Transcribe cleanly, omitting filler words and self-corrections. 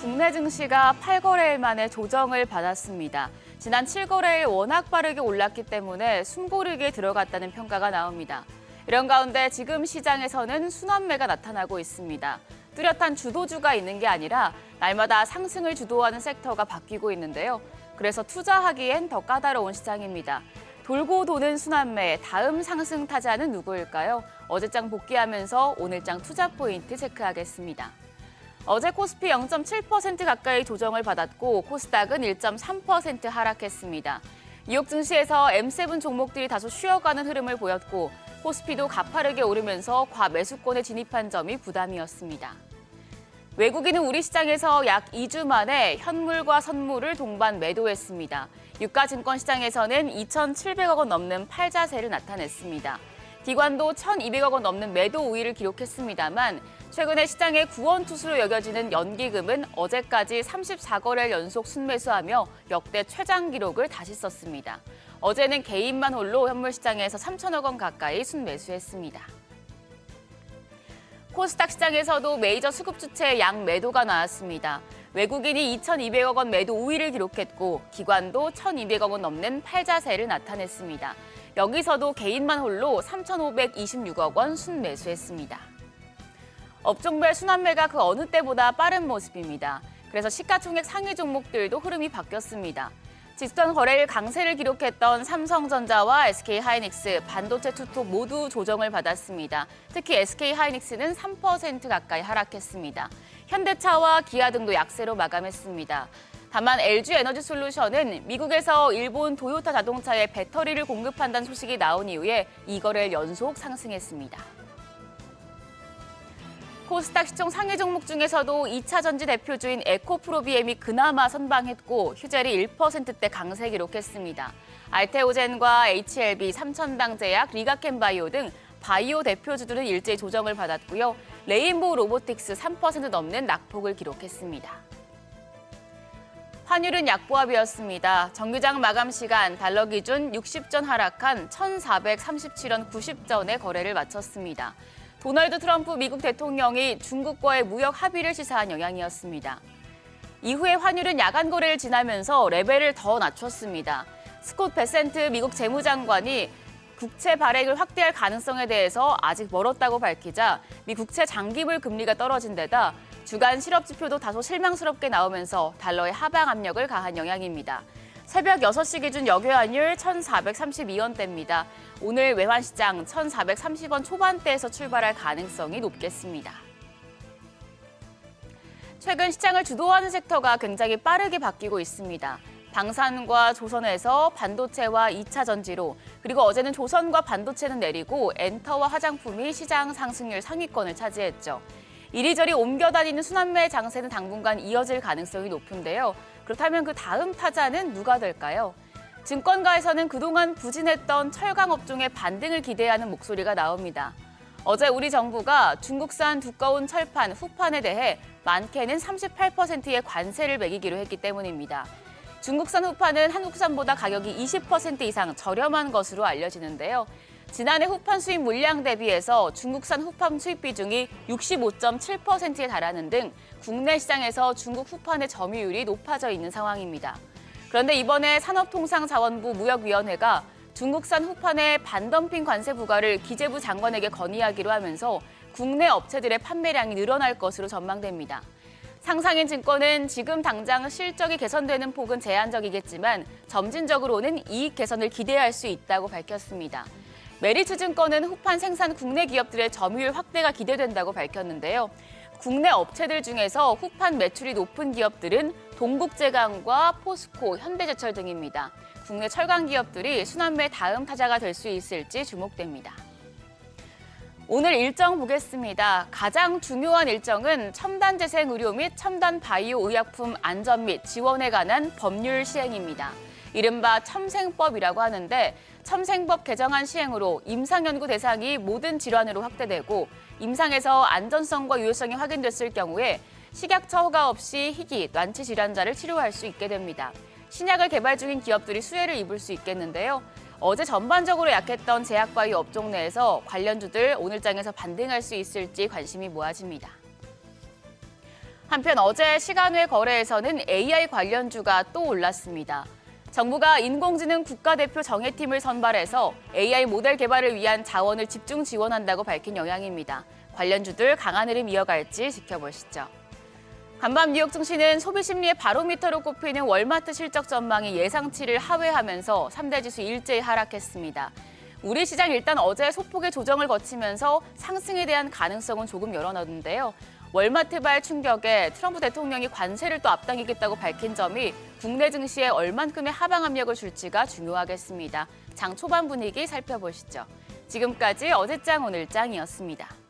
국내 증시가 8거래일 만에 조정을 받았습니다. 지난 7거래일 워낙 빠르게 올랐기 때문에 숨고르기에 들어갔다는 평가가 나옵니다. 이런 가운데 지금 시장에서는 순환매가 나타나고 있습니다. 뚜렷한 주도주가 있는 게 아니라 날마다 상승을 주도하는 섹터가 바뀌고 있는데요. 그래서 투자하기엔 더 까다로운 시장입니다. 돌고 도는 순환매, 다음 상승 타자는 누구일까요? 어제장 복귀하면서 오늘장 투자 포인트 체크하겠습니다. 어제 코스피 0.7% 가까이 조정을 받았고 코스닥은 1.3% 하락했습니다. 뉴욕 증시에서 M7 종목들이 다소 쉬어가는 흐름을 보였고 코스피도 가파르게 오르면서 과매수권에 진입한 점이 부담이었습니다. 외국인은 우리 시장에서 약 2주 만에 현물과 선물을 동반 매도했습니다. 유가증권 시장에서는 2,700억 원 넘는 팔자세를 나타냈습니다. 기관도 1,200억 원 넘는 매도 우위를 기록했습니다만 최근에 시장의 구원투수로 여겨지는 연기금은 어제까지 34거래일 연속 순매수하며 역대 최장 기록을 다시 썼습니다. 어제는 개인만 홀로 현물 시장에서 3천억 원 가까이 순매수했습니다. 코스닥 시장에서도 메이저 수급 주체의 양매도가 나왔습니다. 외국인이 2,200억 원 매도 우위를 기록했고 기관도 1,200억 원 넘는 팔자세를 나타냈습니다. 여기서도 개인만 홀로 3,526억 원 순매수했습니다. 업종별 순환매가 그 어느 때보다 빠른 모습입니다. 그래서 시가총액 상위 종목들도 흐름이 바뀌었습니다. 직전 거래일 강세를 기록했던 삼성전자와 SK하이닉스, 반도체 투톱 모두 조정을 받았습니다. 특히 SK하이닉스는 3% 가까이 하락했습니다. 현대차와 기아 등도 약세로 마감했습니다. 다만 LG에너지솔루션은 미국에서 일본 도요타 자동차에 배터리를 공급한다는 소식이 나온 이후에 2거래일 연속 상승했습니다. 코스닥 시총 상위 종목 중에서도 2차 전지 대표주인 에코프로비엠이 그나마 선방했고 휴젤이 1%대 강세 기록했습니다. 알테오젠과 HLB, 삼천당제약, 리가켄바이오 등 바이오 대표주들은 일제히 조정을 받았고요. 레인보우 로보틱스 3% 넘는 낙폭을 기록했습니다. 환율은 약보합이었습니다. 정규장 마감 시간 달러 기준 60전 하락한 1,437원 90전에 거래를 마쳤습니다. 도널드 트럼프 미국 대통령이 중국과의 무역 합의를 시사한 영향이었습니다. 이후에 환율은 야간 거래를 지나면서 레벨을 더 낮췄습니다. 스콧 베센트 미국 재무장관이 국채 발행을 확대할 가능성에 대해서 아직 멀었다고 밝히자 미 국채 장기물 금리가 떨어진 데다 주간 실업지표도 다소 실망스럽게 나오면서 달러의 하방 압력을 가한 영향입니다. 새벽 6시 기준 역외환율 1,432원대입니다. 오늘 외환시장 1,430원 초반대에서 출발할 가능성이 높겠습니다. 최근 시장을 주도하는 섹터가 굉장히 빠르게 바뀌고 있습니다. 방산과 조선에서 반도체와 2차 전지로, 그리고 어제는 조선과 반도체는 내리고 엔터와 화장품이 시장 상승률 상위권을 차지했죠. 이리저리 옮겨다니는 순환매 장세는 당분간 이어질 가능성이 높은데요. 그렇다면 그 다음 타자는 누가 될까요? 증권가에서는 그동안 부진했던 철강 업종의 반등을 기대하는 목소리가 나옵니다. 어제 우리 정부가 중국산 두꺼운 철판, 후판에 대해 많게는 38%의 관세를 매기기로 했기 때문입니다. 중국산 후판은 한국산보다 가격이 20% 이상 저렴한 것으로 알려지는데요. 지난해 후판 수입 물량 대비해서 중국산 후판 수입 비중이 65.7%에 달하는 등 국내 시장에서 중국 후판의 점유율이 높아져 있는 상황입니다. 그런데 이번에 산업통상자원부 무역위원회가 중국산 후판의 반덤핑 관세 부과를 기재부 장관에게 건의하기로 하면서 국내 업체들의 판매량이 늘어날 것으로 전망됩니다. 상상인 증권은 지금 당장 실적이 개선되는 폭은 제한적이겠지만 점진적으로는 이익 개선을 기대할 수 있다고 밝혔습니다. 메리츠증권은 후판 생산 국내 기업들의 점유율 확대가 기대된다고 밝혔는데요. 국내 업체들 중에서 후판 매출이 높은 기업들은 동국제강과 포스코, 현대제철 등입니다. 국내 철강 기업들이 순환매 다음 타자가 될 수 있을지 주목됩니다. 오늘 일정 보겠습니다. 가장 중요한 일정은 첨단 재생 의료 및 첨단 바이오 의약품 안전 및 지원에 관한 법률 시행입니다. 이른바 첨생법이라고 하는데 첨생법 개정안 시행으로 임상 연구 대상이 모든 질환으로 확대되고 임상에서 안전성과 유효성이 확인됐을 경우에 식약처 허가 없이 희귀, 완치 질환자를 치료할 수 있게 됩니다. 신약을 개발 중인 기업들이 수혜를 입을 수 있겠는데요. 어제 전반적으로 약했던 제약바이오 업종 내에서 관련주들 오늘장에서 반등할 수 있을지 관심이 모아집니다. 한편 어제 시간외 거래에서는 AI 관련주가 또 올랐습니다. 정부가 인공지능 국가대표 정예팀을 선발해서 AI 모델 개발을 위한 자원을 집중 지원한다고 밝힌 영향입니다. 관련주들 강한 흐름 이어갈지 지켜보시죠. 간밤 뉴욕 증시는 소비 심리의 바로미터로 꼽히는 월마트 실적 전망이 예상치를 하회하면서 3대 지수 일제히 하락했습니다. 우리 시장 일단 어제 소폭의 조정을 거치면서 상승에 대한 가능성은 조금 열어놨는데요. 월마트발 충격에 트럼프 대통령이 관세를 또 앞당기겠다고 밝힌 점이 국내 증시에 얼만큼의 하방 압력을 줄지가 중요하겠습니다. 장 초반 분위기 살펴보시죠. 지금까지 어제장 오늘장이었습니다.